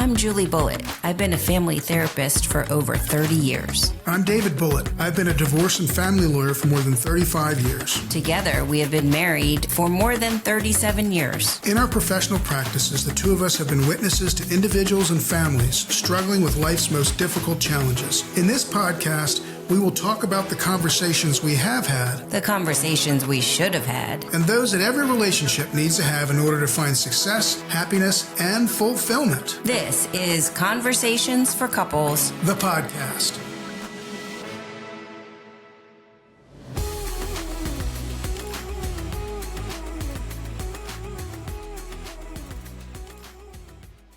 I'm Julie Bullitt. I've been a family therapist for over 30 years. I'm David Bullitt. I've been a divorce and family lawyer for more than 35 years. Together, we have been married for more than 37 years. In our professional practices, the two of us have been witnesses to individuals and families struggling with life's most difficult challenges. In this podcast, we will talk about the conversations we have had, The conversations we should have had. and those that every relationship needs to have in order to find success, happiness, and fulfillment. This is Conversations for Couples. The podcast.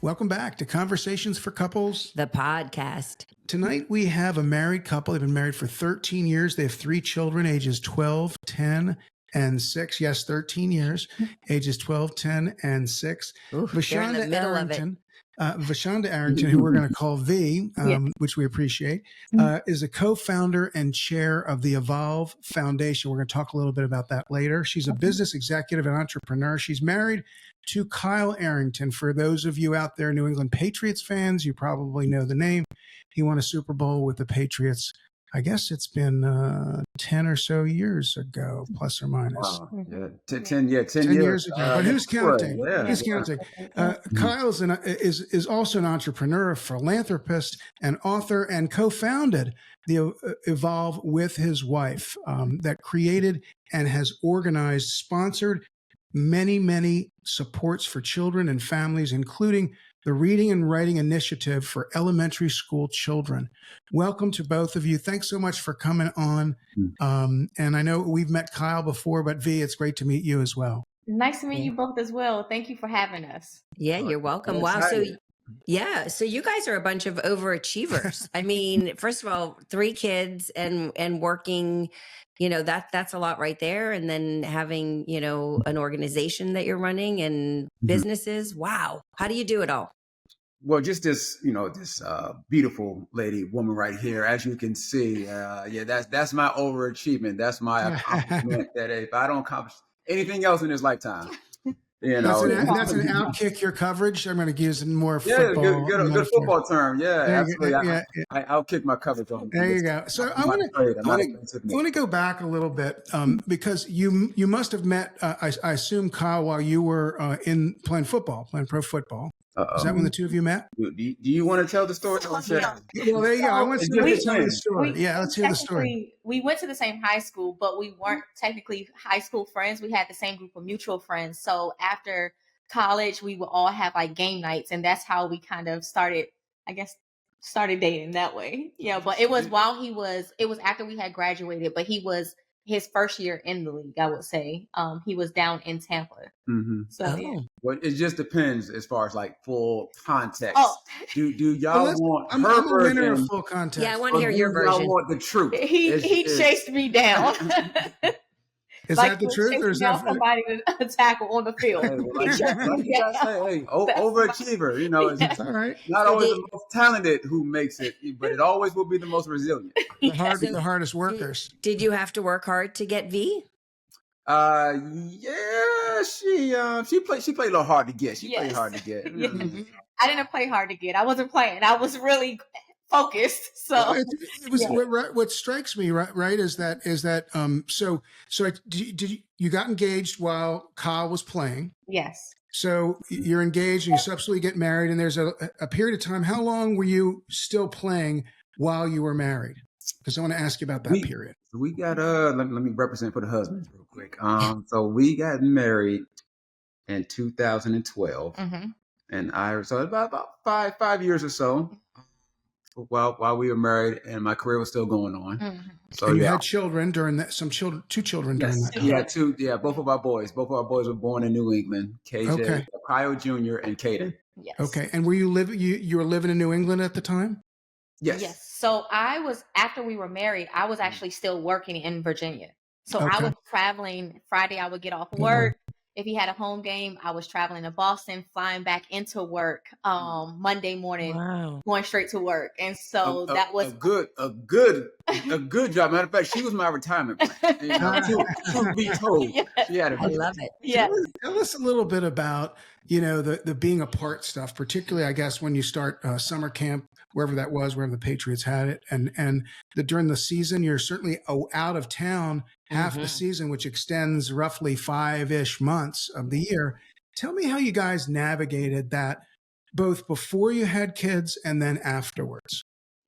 Welcome back to Conversations for Couples. The podcast. Tonight we have a married couple. They've been married for 13 years. They have 3 children, ages 12, 10, and 6. Yes, 13 years, ages 12, 10, and 6. Ooh, they're in the middle of it. Vashonda Arrington, who we're going to call V, which we appreciate, is a co-founder and chair of the Evolve Foundation. We're going to talk a little bit about that later. She's a business executive and entrepreneur. She's married to Kyle Arrington. For those of you out there, New England Patriots fans, you probably know the name. He won a Super Bowl with the Patriots. I guess it's been 10 or so years ago, plus or minus. Wow. Yeah. 10 years ago. But who's counting? Yeah. Who's counting? Kyle is also an entrepreneur, a philanthropist, an author, and co-founded the Evolve with his wife that created and has organized, sponsored many supports for children and families, including the Reading and Writing Initiative for elementary school children. Welcome to both of you. Thanks so much for coming on. And I know we've met Kyle before, but V, it's great to meet you as well. Nice to meet you both as well. Thank you for having us. Yeah, you're welcome. Wow. So you guys are a bunch of overachievers. I mean, first of all, 3 kids and working, that's a lot right there. And then having, an organization that you're running and businesses. Wow. How do you do it all? Well, just this, this beautiful woman right here, as you can see. That's my overachievement. That's my accomplishment. That if I don't accomplish anything else in this lifetime, that's an outkick your coverage. I'm going to use more football. Good football term. Yeah, absolutely. I outkick my coverage on. There you go. So I want to go back a little bit because you must have met, I assume, Kyle, while you were playing pro football. Is that when the two of you met? Do you want to tell the story? Well, there you go. I want to tell the story. Let's hear the story. We went to the same high school, but we weren't technically high school friends. We had the same group of mutual friends. So after college, we would all have like game nights, and that's how we kind of started dating that way. Yeah, but it was it was after we had graduated, but he was his first year in the league, I would say. He was down in Tampa. Mm-hmm. So yeah. Well, it just depends as far as like full context. Oh. Do y'all want I'm her a winner version? of full context. Yeah, I want to hear your version. Y'all want the truth? He chased me down. Is that the truth, or is that somebody to tackle on the field? Overachiever, It's all right. Not always the most talented who makes it, but it always will be the most resilient. The hardest workers. Did you have to work hard to get V? Yeah, she played a little hard to get. Played hard to get. I didn't play hard to get. I wasn't playing. I was really focused. So it was what strikes me right is that did you got engaged while Kyle was playing? Yes. So you're engaged and you subsequently get married, and there's a period of time. How long were you still playing while you were married? Because I want to ask you about that period. We got let me represent for the husbands real quick. So we got married in 2012, and so about 5 years or so. While we were married, and my career was still going on. So and you had children during that. Two children during that time. Yeah, 2. Yeah, both of our boys were born in New England. KJ, Kyle Jr. and Caden. Yes. Okay, and were you were living in New England at the time? Yes. So after we were married, I was actually still working in Virginia. So I was traveling. Friday, I would get off work. If he had a home game, I was traveling to Boston, flying back into work Monday morning, going straight to work. And so that was a good job. Matter of fact, she was my retirement plan. To be told. Yes. She had I love it. Yeah. Tell us a little bit about the being apart stuff, particularly, I guess, when you start summer camp, wherever that was, wherever the Patriots had it, and during the season, you're certainly out of town half the season, which extends roughly 5-ish months of the year. Tell me how you guys navigated that, both before you had kids and then afterwards.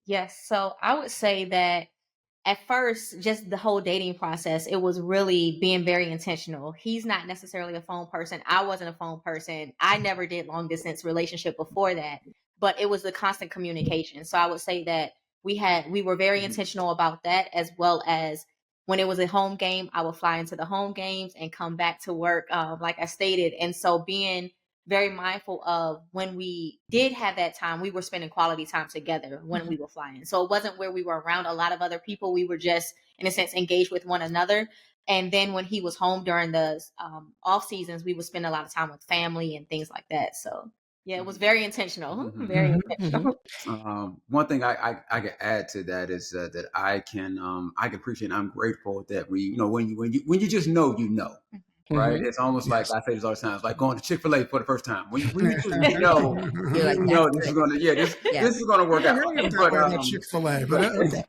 Yes. So I would say that at first, just the whole dating process, it was really being very intentional. He's not necessarily a phone person. I wasn't a phone person. I never did long distance relationship before that, but it was the constant communication. So I would say that we were very intentional about that, as well as when it was a home game, I would fly into the home games and come back to work, like I stated. And so being very mindful of when we did have that time, we were spending quality time together when we were flying. So it wasn't where we were around a lot of other people. We were just, in a sense, engaged with one another. And then when he was home during the off seasons, we would spend a lot of time with family and things like that. So yeah, it was very intentional, very intentional. One thing I can add to that is that I can appreciate. I'm grateful that when you just know, right? It's almost like I say this all the time. It's like going to Chick-fil-A for the first time. When you just know, this is gonna, this is gonna work out. But Chick-fil-A, but okay.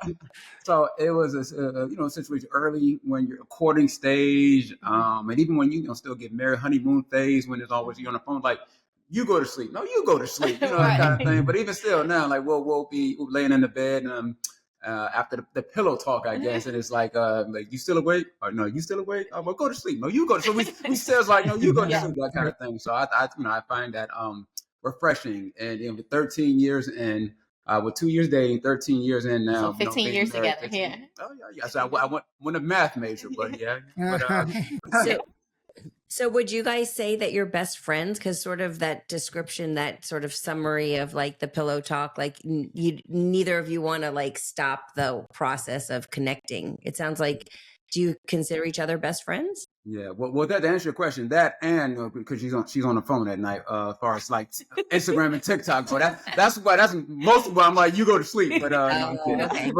So it was a situation early when you're courting stage, and even when you still get married, honeymoon phase, when there's always you on the phone, like you go to sleep. No, you go to sleep. That kind of thing. But even still, now, like we'll be laying in the bed and. After the pillow talk, I guess, and it's like you still awake? Or no, you still awake? Oh, well, go to sleep. No, you go to sleep. So we says like, no, you go to sleep, that kind of thing. So I find that refreshing. And with 13 years and with 2 years dating, 13 years in now. So 15 years together, 15. Yeah. Oh yeah. So I went a math major, but yeah. But, So would you guys say that you're best friends? Because sort of that description, that sort of summary of like the pillow talk, like neither of you want to like stop the process of connecting. It sounds like, do you consider each other best friends? Yeah, well, that to answer your question, that and because she's on the phone at night, as far as like Instagram and TikTok, but that's most of why I'm like you go to sleep, but okay.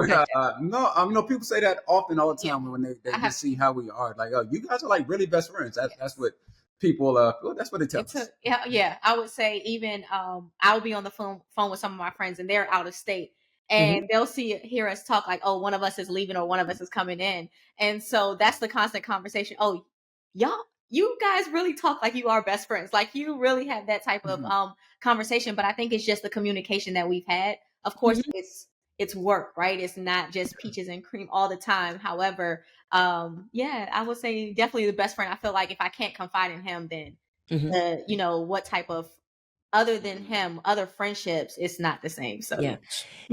no, people say that often all the time when they just see how we are, like, oh, you guys are like really best friends. That's what people that's what it tells us. Yeah, I would say even I'll be on the phone with some of my friends and they're out of state. And they'll hear us talk like, oh, one of us is leaving or one of us is coming in. And so that's the constant conversation. Oh, you guys really talk like you are best friends. Like you really have that type of conversation. But I think it's just the communication that we've had. Of course, it's work, right? It's not just peaches and cream all the time. However, I would say definitely the best friend. I feel like if I can't confide in him, then what type of other than him, other friendships, it's not the same. So yeah.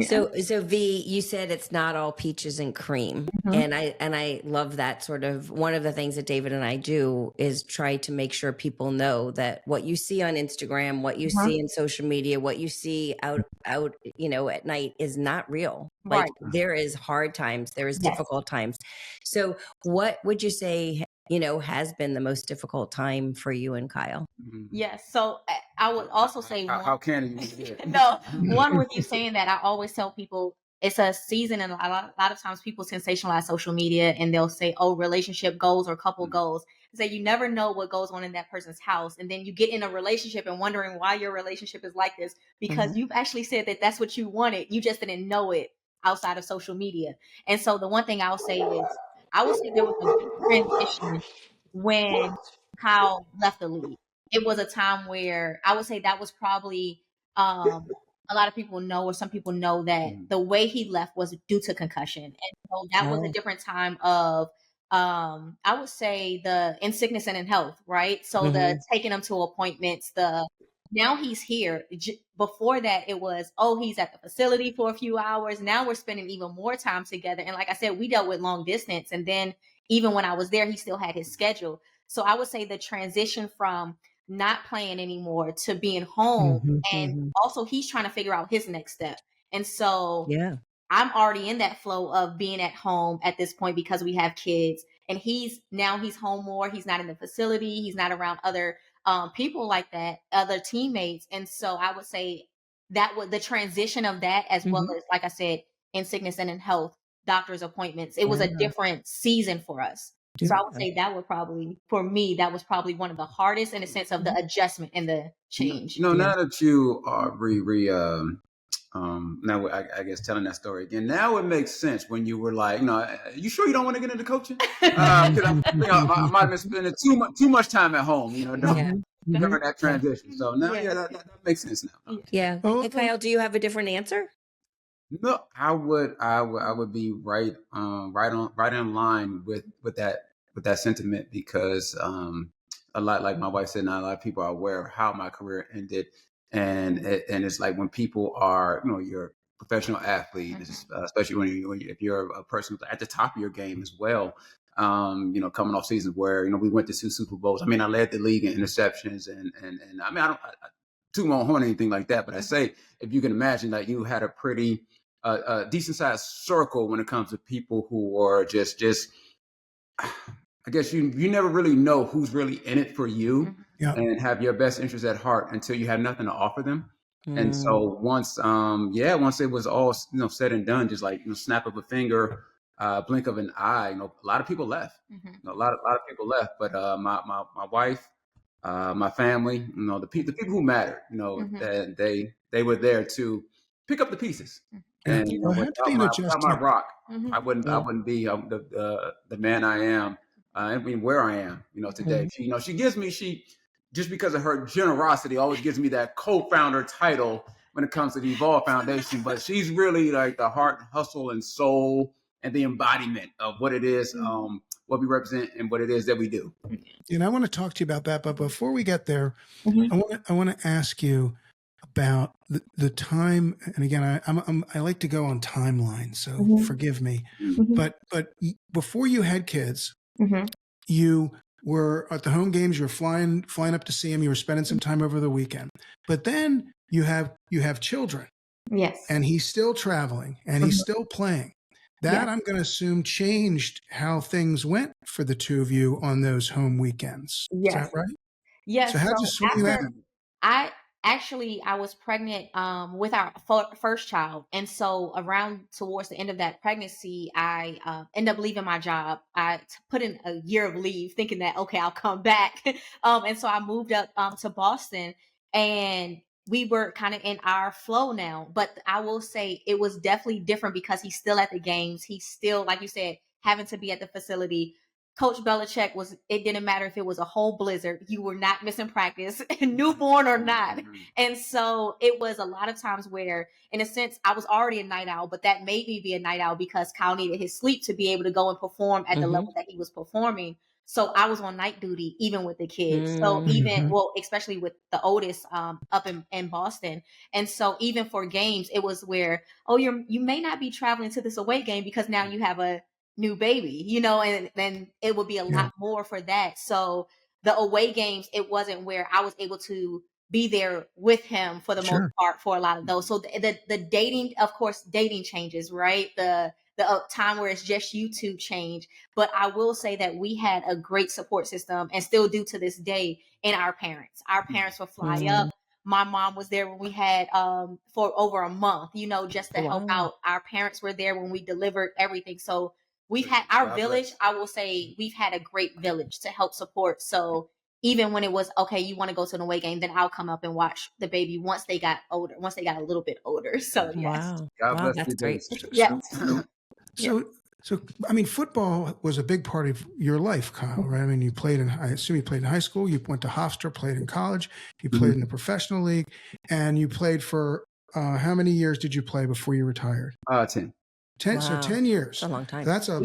So V, you said it's not all peaches and cream. And I love that. Sort of one of the things that David and I do is try to make sure people know that what you see on Instagram, what you see in social media, what you see out at night is not real. Like there is hard times, there is difficult times. So what would you say has been the most difficult time for you and Kyle? Yes. So I would also say how can you? No, one with you saying that, I always tell people it's a season, and a lot of times people sensationalize social media and they'll say, oh, relationship goals or couple goals. Say you never know what goes on in that person's house, and then you get in a relationship and wondering why your relationship is like this because you've actually said that that's what you wanted. You just didn't know it outside of social media. And so the one thing I'll say is, I would say there was a big transition when Kyle left the league. It was a time where I would say that was probably a lot of people know, or some people know, that the way he left was due to concussion. And so that was a different time of I would say the in sickness and in health, right? So the taking him to appointments, now he's here. Before that, it was, oh, he's at the facility for a few hours. Now we're spending even more time together. And like I said, we dealt with long distance. And then even when I was there, he still had his schedule. So I would say the transition from not playing anymore to being home. And also he's trying to figure out his next step. And so I'm already in that flow of being at home at this point because we have kids, and he's home more. He's not in the facility. He's not around other people like that, other teammates. And so I would say that was the transition of that, as well as, like I said, in sickness and in health, doctor's appointments. It was a different season for us. So Yeah. I would say that would probably, for me, that was probably one of the hardest in the sense of the adjustment and the change. No, Yeah. now that you are now I guess telling that story again, now it makes sense when you were like, you sure you don't want to get into coaching? Because I might have been spending too much time at home, Yeah. during that Yeah. transition. So now, Yeah. that makes sense now. Yeah. Oh, Hey, Kyle, do you have a different answer? No, I would be right in line with that sentiment because a lot, like my wife said, not a lot of people are aware of how my career ended, and it's like when people are, you're a professional athlete, especially if you're a person at the top of your game as well. Coming off seasons where we went to 2 Super Bowls. I mean, I led the league in interceptions, and I mean, I toot my own horn or anything like that, but I say, if you can imagine, that you had a pretty a decent sized circle when it comes to people who are just I guess you never really know who's really in it for you yeah. and have your best interest at heart until you have nothing to offer them. And Mm. so once it was all said and done, just like snap of a finger, blink of an eye, a lot of people left. A lot of people left, but my wife, my family, the people who mattered, that they were there to pick up the pieces. Yeah. And Well, it had to be an without my adjustment. rock, I Yeah. wouldn't be the man I am. I mean, where I am, today. She gives me just because of her generosity, always gives me that co-founder title when it comes to the Evolve Foundation. But she's really like the heart, hustle, and soul, and the embodiment of what it is, what we represent, and what it is that we do. And I want to talk to you about that. But before we get there, Mhm. I want to ask you about the time. And again, I like to go on timeline, so forgive me. But before you had kids, you were at the home games. You were flying up to see them. You were spending some time over the weekend. But then you have children, Yes. and he's still traveling, and he's still playing. That, I'm going to assume, changed how things went for the two of you on those home weekends. Is Yes. that right? Yes. So how'd you swing that? I was pregnant with our first child, and so around towards the end of that pregnancy, I ended up leaving my job. I put in a year of leave, thinking that okay, I'll come back, and so I moved up to Boston, and we were kind of in our flow now. But I will say it was definitely different because he's still at the games. He's still, like you said, having to be at the facility. Coach Belichick it didn't matter if it was a whole blizzard, you were not missing practice, newborn or not. And so it was a lot of times where, in a sense, I was already a night owl, but that made me be a night owl because Kyle needed his sleep to be able to go and perform at the level that he was performing. So I was on night duty, even with the kids. So especially with the oldest up in Boston. And so even for games, it was where, you may not be traveling to this away game because now you have a new baby, and then it would be a lot more for that. So the away games, it wasn't where I was able to be there with him for the most part for a lot of those. So the dating, of course, dating changes, right? The time where it's just you two change. But I will say that we had a great support system and still do to this day in our parents. Our parents would fly up. My mom was there when we had for over a month, just to help out. Our parents were there when we delivered everything. So we've had our village. I will say we've had a great village to help support. So even when it was, okay, you want to go to an away game, then I'll come up and watch the baby once they got older, once they got a little bit older. So yes. God bless that's you, great. Yeah. So, I mean, football was a big part of your life, Kyle, right? I mean, I assume you played in high school, you went to Hofstra, played in college, you played in the professional league, and you played for, how many years did you play before you retired? 10. 10, so 10 years. That's a long time. That's a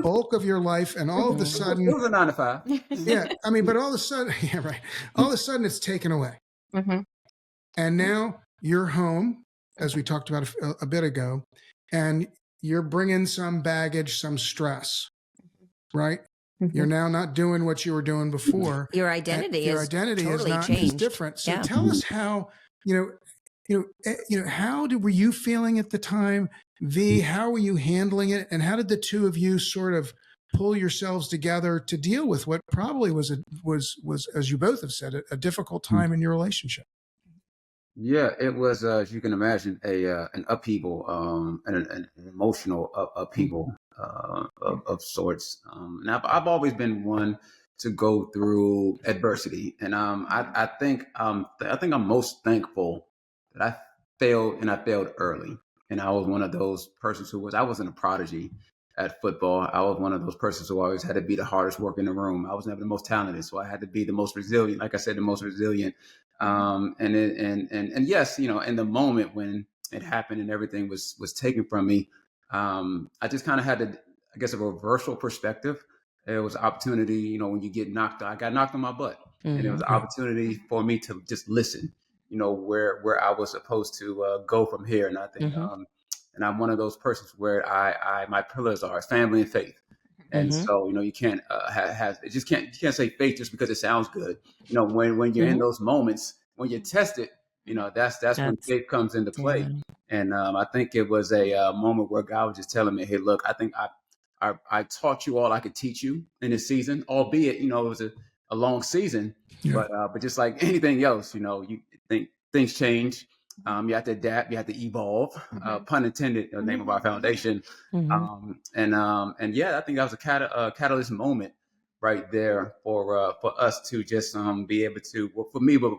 bulk of your life. And all of a sudden, It was a 9 to 5. yeah, I mean, but all of a sudden, yeah, right. All of a sudden it's taken away. And now you're home, as we talked about a bit ago, and you're bringing some baggage, some stress, right? You're now not doing what you were doing before. Your identity is different. So Yeah. tell us how, were you feeling at the time? V, how were you handling it? And how did the two of you sort of pull yourselves together to deal with what probably was, as you both have said, a difficult time in your relationship? Yeah, it was, as you can imagine, an upheaval, an emotional upheaval. of sorts. And I've always been one to go through adversity, and I think I'm most thankful that I failed, and I failed early. And I was one of those persons I wasn't a prodigy at football. I was one of those persons who always had to be the hardest worker in the room. I was never the most talented, so I had to be the most resilient. Like I said, the most resilient. And yes, in the moment when it happened and everything was taken from me, I just kind of had to, I guess, a reversal perspective. It was an opportunity, when you get knocked out. I got knocked on my butt, and it was an opportunity for me to just listen, where I was supposed to go from here. And I think, and I'm one of those persons where my pillars are family and faith. And so, you can't you can't say faith just because it sounds good. When you're in those moments, when you're tested, that's when faith comes into play. And I think it was a moment where God was just telling me, hey, look, I think I taught you all I could teach you in this season, albeit, it was a long season, but just like anything else, you think things change. You have to adapt, you have to evolve, pun intended, the name of our foundation. And yeah, I think that was a catalyst moment right there for us to just be able to, well, for me, but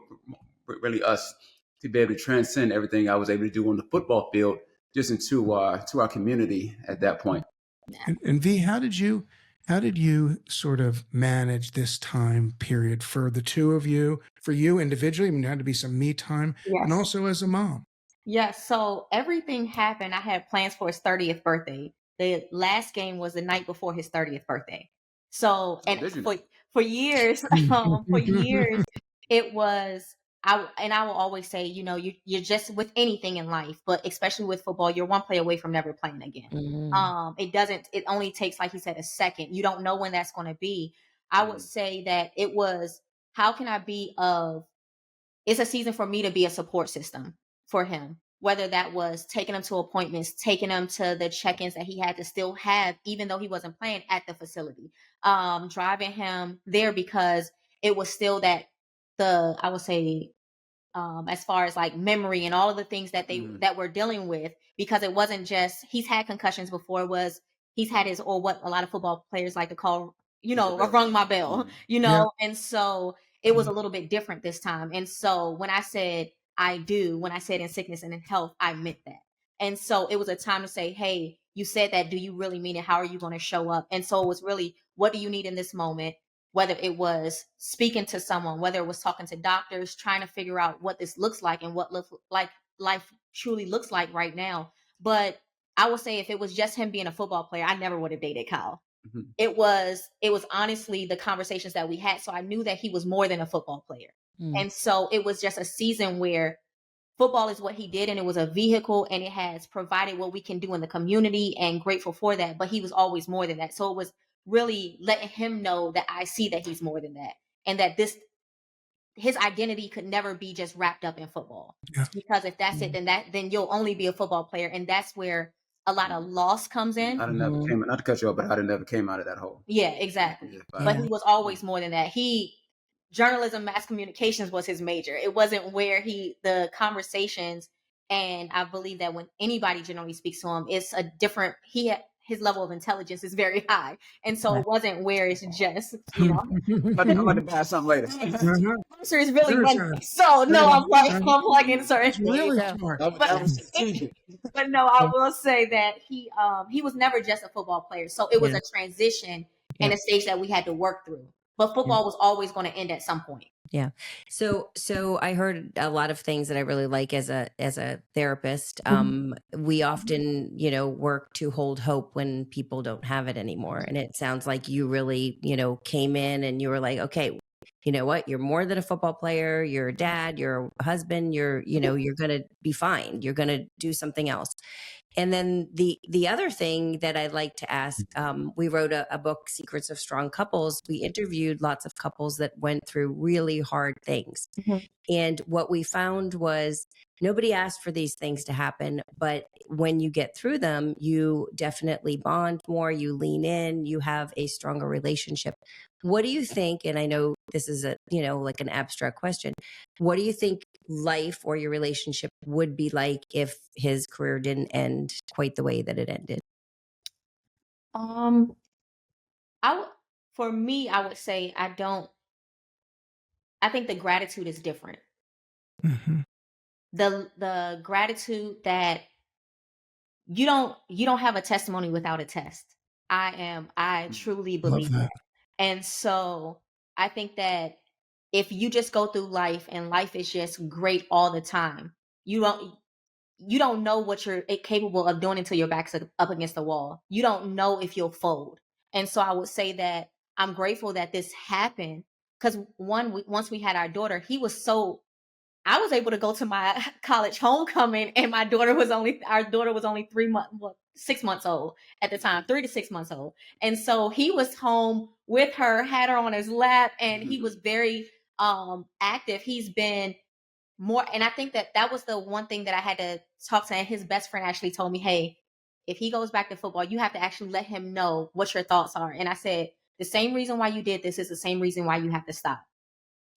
really us to be able to transcend everything I was able to do on the football field, just into to our community at that point. And V, how did you sort of manage this time period for the two of you, for you individually? I mean, there had to be some me time, and also as a mom. Yes. So everything happened. I had plans for his 30th birthday. The last game was the night before his 30th birthday. So, and for years, it was, I will always say, you're just, with anything in life, but especially with football, you're one play away from never playing again. It only takes, like he said, a second. You don't know when that's going to be. I would say that it was, how can I be it's a season for me to be a support system for him, whether that was taking him to appointments, taking him to the check-ins that he had to still have, even though he wasn't playing at the facility, driving him there, because it was still I would say, as far as like memory and all of the things that that we're dealing with, because it wasn't just, he's had concussions before, he's had or what a lot of football players like to call, rung my bell, and so it was a little bit different this time. And so when I said in sickness and in health, I meant that. And so it was a time to say, hey, you said that, do you really mean it? How are you going to show up? And so it was really, what do you need in this moment? Whether it was speaking to someone, whether it was talking to doctors, trying to figure out what this looks like and what life truly looks like right now. But I would say, if it was just him being a football player, I never would have dated Kyle. It was honestly the conversations that we had. So I knew that he was more than a football player. And so it was just a season where football is what he did, and it was a vehicle, and it has provided what we can do in the community, and grateful for that. But he was always more than that. So it was really letting him know that I see that he's more than that, and that his identity could never be just wrapped up in football. Because if that's it, then you'll only be a football player. And that's where a lot of loss comes in. Never came, not to cut you off, but I never came out of that hole. Yeah, exactly. But he was always more than that. Journalism, mass communications was his major. It wasn't where the conversations, and I believe that when anybody generally speaks to him, it's a different, his level of intelligence is very high. And so it wasn't where it's just, I'm about to buy something later. Answer is really money. So no, I'm plugging certain things. Really smart. But no, I will say that he was never just a football player. So it was a transition and a stage that we had to work through. But football was always going to end at some point. Yeah. So I heard a lot of things that I really like as a therapist. We often, work to hold hope when people don't have it anymore. And it sounds like you really, came in and you were like, okay, you know what? You're more than a football player. You're a dad, you're a husband, you're going to be fine. You're going to do something else. And then the other thing that I'd like to ask, we wrote a book, Secrets of Strong Couples. We interviewed lots of couples that went through really hard things. And what we found was nobody asked for these things to happen, but when you get through them, you definitely bond more, you lean in, you have a stronger relationship. What do you think? And I know this is like an abstract question. What do you think life or your relationship would be like if his career didn't end quite the way that it ended? Um, I would, for me, I would say I think the gratitude is different. Mm-hmm. The gratitude that you don't have a testimony without a test. I truly Love believe that. that. And so I think that if you just go through life and life is just great all the time, you don't know what you're capable of doing until your back's up against the wall. You don't know if you'll fold. And so I would say that I'm grateful that this happened because once we had our daughter, I was able to go to my college homecoming, and our daughter was only 6 months old at the time, 3 to 6 months old. And so he was home with her, had her on his lap, and he was very active. He's been more, and I think that was the one thing that I had to talk to. And his best friend actually told me, "Hey, if he goes back to football, you have to actually let him know what your thoughts are." And I said, "The same reason why you did this is the same reason why you have to stop.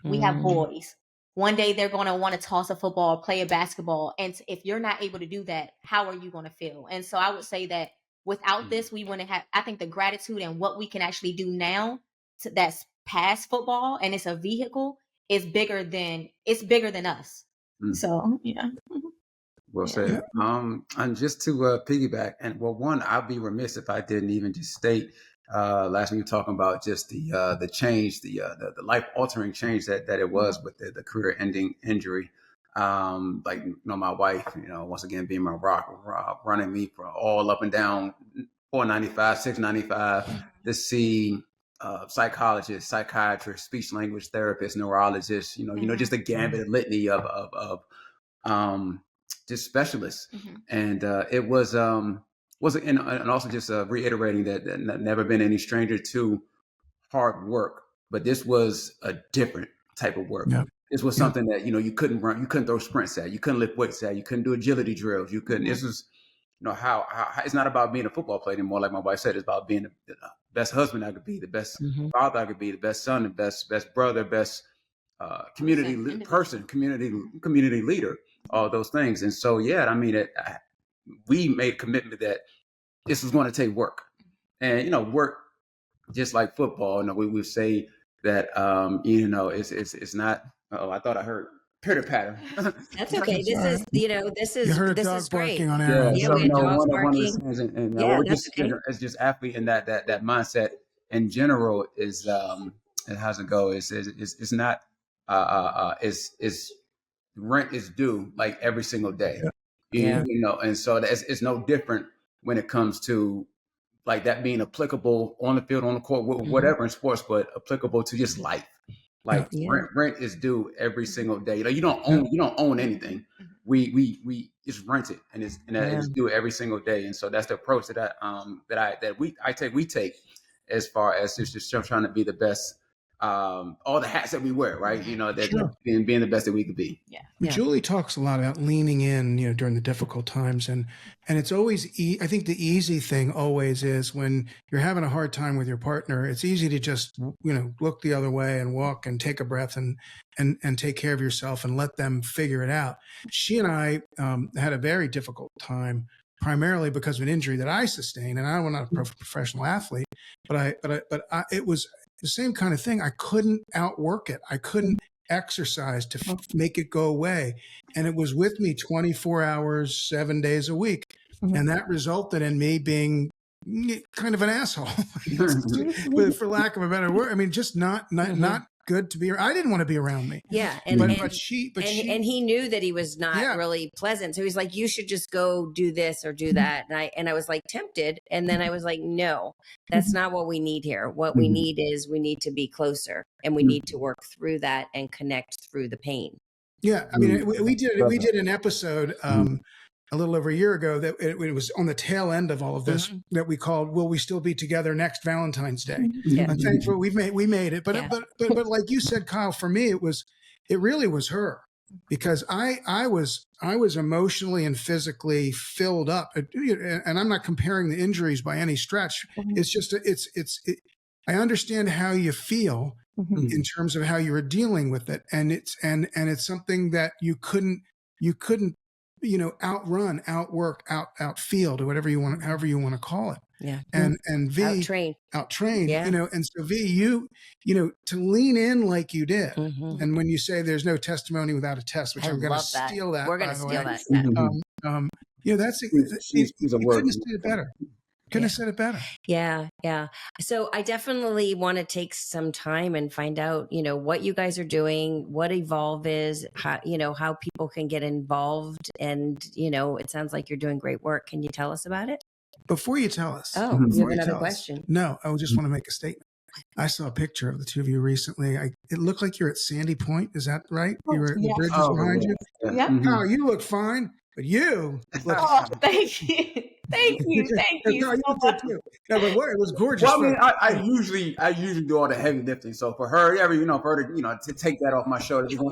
We have boys. One day they're going to want to toss a football, play a basketball. And if you're not able to do that, how are you going to feel?" And so I would say that without this, we wouldn't have, I think the gratitude and what we can actually do now that's past football and it's a vehicle is it's bigger than us. So, yeah. Well said. And just to piggyback, and well, one, I'd be remiss if I didn't even just state. Last week we were talking about just the change, the life altering change that it was with the career ending injury. Like my wife, once again being my rock, running me for all up and down 495, 695 to see psychologists, psychiatrists, speech language therapists, neurologists. Just a gambit, a litany of just specialists. And it was and also just reiterating that never been any stranger to hard work, but this was a different type of work. Yeah. This was something that you couldn't run, you couldn't throw sprints at, you couldn't lift weights at, you couldn't do agility drills, you couldn't. This was how it's not about being a football player anymore. Like my wife said, it's about being the best husband I could be, the best father I could be, the best son, the best brother, best community person, community leader, all those things. And so, yeah, we made a commitment that this was going to take work, and work, just like football. We would say that it's not. Oh, I thought I heard pitter patter. That's okay. This is You heard a this dog is great. barking on Aaron. Yeah, So we had dogs one of the barking. things, and Yeah, we're that's just okay. as just athlete, and that mindset in general is it has to go. It's not is rent is due like every single day. Yeah. And so it's no different when it comes to like that being applicable on the field, on the court, whatever in sports, but applicable to just life. Like rent is due every single day. You don't own anything. We just rent it, and it's due every single day. And so that's the approach that we take as far as just trying to be the best. All the hats that we wear, right? Being the best that we could be. Yeah. Julie talks a lot about leaning in, during the difficult times, and it's always. I think the easy thing always is when you're having a hard time with your partner. It's easy to just look the other way and walk and take a breath and take care of yourself and let them figure it out. She and I had a very difficult time, primarily because of an injury that I sustained, and I'm not a professional athlete, but it was the same kind of thing. I couldn't outwork it. I couldn't exercise to make it go away. And it was with me 24 hours, 7 days a week. And that resulted in me being kind of an asshole, for lack of a better word. I mean, just not good to be around. I didn't want to be around me. Yeah. But she and he knew that he was not really pleasant. So he's like, you should just go do this or do that. And I was like tempted. And then I was like, no, that's not what we need here. What we need is we need to be closer, and we need to work through that and connect through the pain. Yeah. I mean, we did an episode, a little over a year ago that it was on the tail end of all of this that we called "Will We Still Be Together Next Valentine's Day?" I'm thankful we made it, but like you said, Kyle, for me it really was her, because I was emotionally and physically filled up, and I'm not comparing the injuries by any stretch. It's just I understand how you feel in terms of how you were dealing with it, and it's something that you couldn't outrun, outwork, outfield, or whatever you want, however you want to call it. Yeah. And V, Out-train. Yeah. and so V, you to lean in like you did. Mm-hmm. And when you say there's no testimony without a test, which I I'm going to love that. steal that, We're by going to the steal way. that. That's she's a you word. couldn't have said it better. Couldn't have said it better. Yeah. Yeah. So I definitely want to take some time and find out, what you guys are doing, what Evolve is, how people can get involved. And, it sounds like you're doing great work. Can you tell us about it? Before you tell us. Oh, you have another question. No, I just want to make a statement. I saw a picture of the two of you recently. It looked like you're at Sandy Point. Is that right? You were the bridges behind you. Yeah. Oh, you look fine, but you look. Oh, thank you. Thank you. No, you did too. No, but what? It was gorgeous. Well, I mean, I usually do all the heavy lifting. So for her, for her to take that off my shoulders. Okay.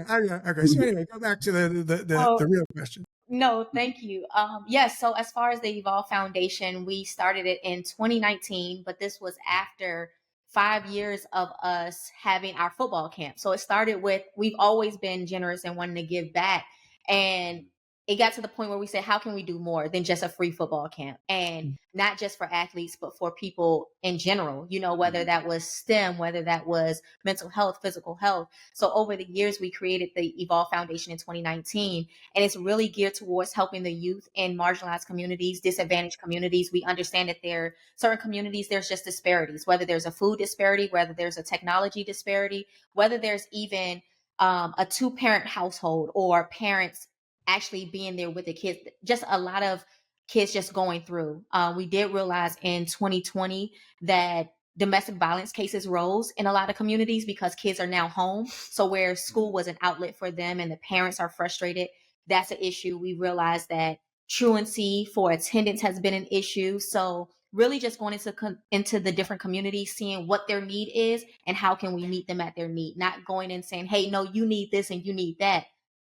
So anyway, go back to the real question. No, thank you. Yes. So as far as the Evolve Foundation, we started it in 2019, but this was after 5 years of us having our football camp. So it started with, we've always been generous and wanting to give back. And it got to the point where we said, how can we do more than just a free football camp? And not just for athletes, but for people in general, whether that was STEM, whether that was mental health, physical health. So over the years, we created the Evolve Foundation in 2019, and it's really geared towards helping the youth in marginalized communities, disadvantaged communities. We understand that there are certain communities, there's just disparities, whether there's a food disparity, whether there's a technology disparity, whether there's even a 2-parent household or parents actually being there with the kids, just a lot of kids just going through. We did realize in 2020 that domestic violence cases rose in a lot of communities because kids are now home. So where school was an outlet for them and the parents are frustrated, that's an issue. We realized that truancy for attendance has been an issue. So really just going into the different communities, seeing what their need is and how can we meet them at their need, not going and saying, hey, no, you need this and you need that.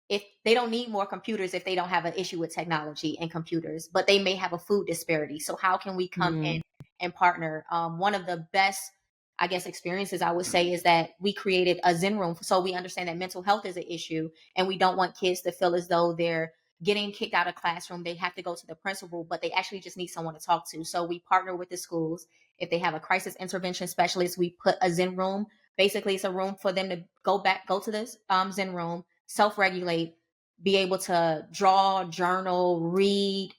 If they don't need more computers, if they don't have an issue with technology and computers, but they may have a food disparity. So how can we come in and partner? One of the best, I guess, experiences I would say is that we created a Zen room. So we understand that mental health is an issue and we don't want kids to feel as though they're getting kicked out of classroom. They have to go to the principal, but they actually just need someone to talk to. So we partner with the schools. If they have a crisis intervention specialist, we put a Zen room. Basically, it's a room for them to go to this Zen room, self-regulate, be able to draw, journal, read,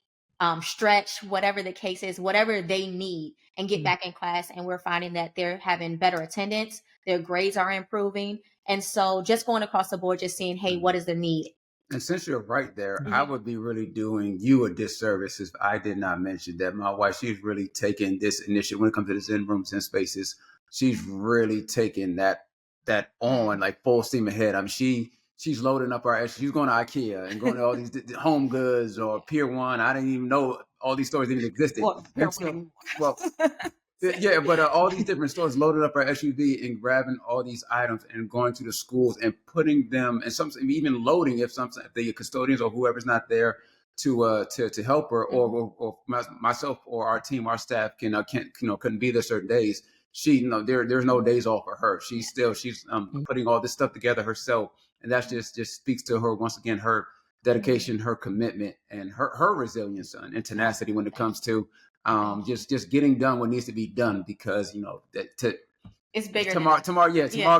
stretch, whatever the case is, whatever they need, and get back in class. And we're finding that they're having better attendance, their grades are improving. And so just going across the board, just seeing, hey, what is the need? And since you're right there, I would be really doing you a disservice if I did not mention that my wife, she's really taken this initiative when it comes to the Zen rooms and spaces. She's really taken that on like full steam ahead. I mean, she's loading up she's going to IKEA and going to all these Home Goods or Pier 1. I didn't even know all these stores even existed. Yeah, but all these different stores loaded up our SUV and grabbing all these items and going to the schools and putting them, and some even loading if the custodians or whoever's not there to help her, or myself or our team, our staff couldn't be there certain days. There's no days off for her. She's putting all this stuff together herself, and that just speaks to her once again, her dedication, her commitment, and her resilience and tenacity when it comes to just getting done what needs to be done, because it's bigger. Tomorrow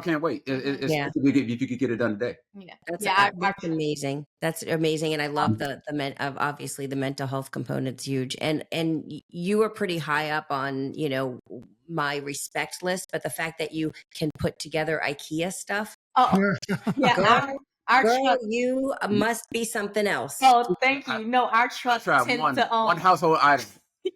can't wait. It's big if you could get it done today. That's amazing. That's amazing, and I love obviously the mental health component's huge, and you are pretty high up on my respect list, but the fact that you can put together IKEA stuff. Oh, yeah. Our truck, you must be something else. Oh, thank you. No, our truck tends to own one household item.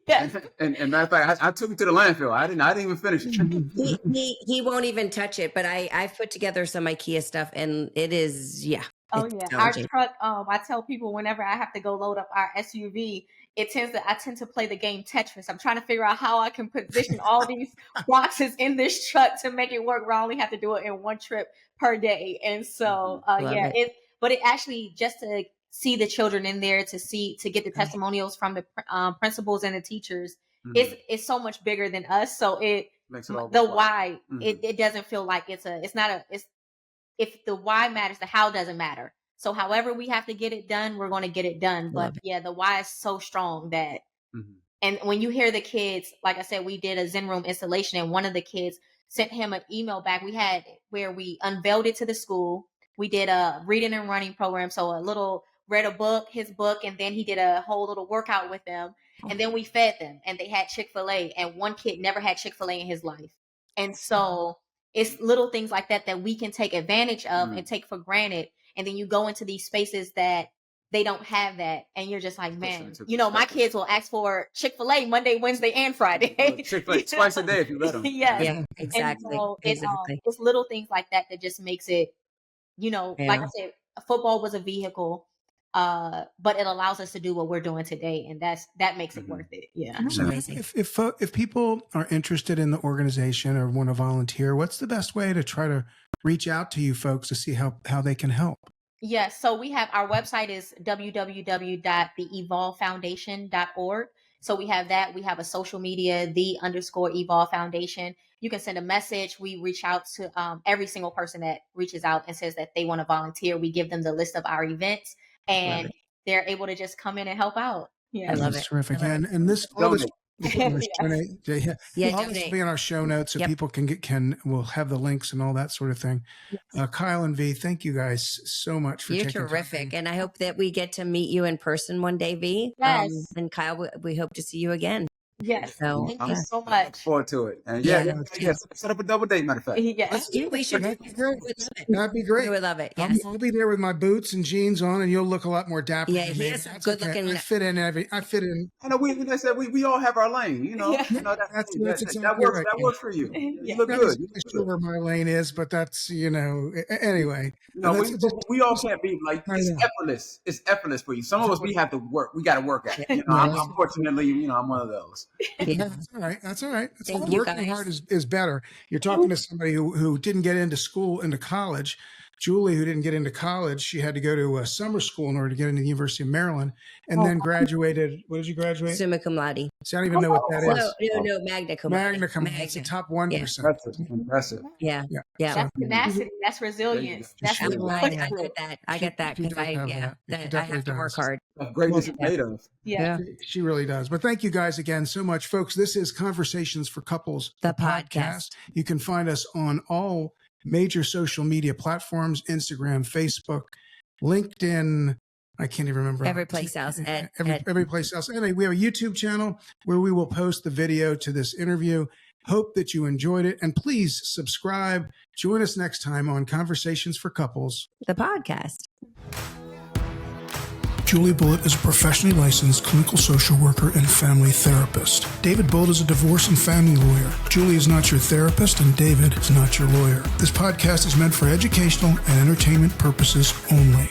Yes. And matter of fact, I took it to the landfill. I didn't even finish it. He won't even touch it. But I've put together some IKEA stuff, and it is Oh yeah, our truck. I tell people whenever I have to go load up our SUV, I tend to play the game Tetris. I'm trying to figure out how I can position all these boxes in this truck to make it work, where I only have to do it in one trip per day. And so, but it actually, just to see the children in there, to get the testimonials from the principals and the teachers, it's so much bigger than us. So it doesn't feel like if the why matters, the how doesn't matter. So however we have to get it done, we're going to get it done. But yeah, the why is so strong that, and when you hear the kids, like I said, we did a Zen room installation and one of the kids sent him an email back. We had where we unveiled it to the school. We did a reading and running program. So read a book, his book, and then he did a whole little workout with them. And then we fed them and they had Chick-fil-A, and one kid never had Chick-fil-A in his life. And so it's little things like that we can take advantage of and take for granted. And then you go into these spaces that they don't have that. And you're just like, man, my kids will ask for Chick-fil-A Monday, Wednesday, and Friday. Chick-fil-A twice a day if you let them. Yeah, exactly. And so it's little things like that just makes it, like I said, football was a vehicle, but it allows us to do what we're doing today. And that makes it worth it. Yeah. So if people are interested in the organization or want to volunteer, what's the best way to try to reach out to you folks to see how they can help? Yes. So we have, our website is www.theevolvefoundation.org. So we have that. We have a social media, _Evolve Foundation. You can send a message. We reach out to every single person that reaches out and says that they want to volunteer. We give them the list of our events and they're able to just come in and help out. Yeah. I love it. Terrific. And this, all this, all this will be in our show notes so people we'll have the links and all that sort of thing. Kyle and V, thank you guys so much for You're terrific. And I hope that we get to meet you in person one day, V. Yes. And Kyle, we hope to see you again. Yes. So, thank you so much. Look forward to it. And set up a double date, matter of fact. Yes. We should. That'd be great. We would love it. Yes. I'll be there with my boots and jeans on, and you'll look a lot more dapper. Yeah, he has some good looking. I fit in. I know. Like I said, we all have our lane. That's exactly that works. right. That works for you. You look Not good. sure where my lane is, but that's anyway. We all can't be like it's effortless. It's effortless for you. Some of us we have to work. We got to work at it. Unfortunately, I'm one of those. That's all right. Thank you, working guys. hard is better. You're talking to somebody who didn't get into college. Julie, who didn't get into college, she had to go to a summer school in order to get into the University of Maryland, and then graduated. What did you graduate? Summa cum laude. So I don't even know what that is. No, magna cum laude. Magna cum laude. It's the top 1%. Impressive. Yeah. That's tenacity. That's resilience. That's I get that because I have to work hard. Greatness is made of. Yeah, she really does. But thank you guys again so much, folks. This is Conversations for Couples, the podcast. You can find us on all major social media platforms: Instagram, Facebook, LinkedIn. I can't even remember. Every place else. Every place else. Anyway, we have a YouTube channel where we will post the video to this interview. Hope that you enjoyed it. And please subscribe. Join us next time on Conversations for Couples, the podcast. Julie Bullitt is a professionally licensed clinical social worker and family therapist. David Bullitt is a divorce and family lawyer. Julie is not your therapist, and David is not your lawyer. This podcast is meant for educational and entertainment purposes only.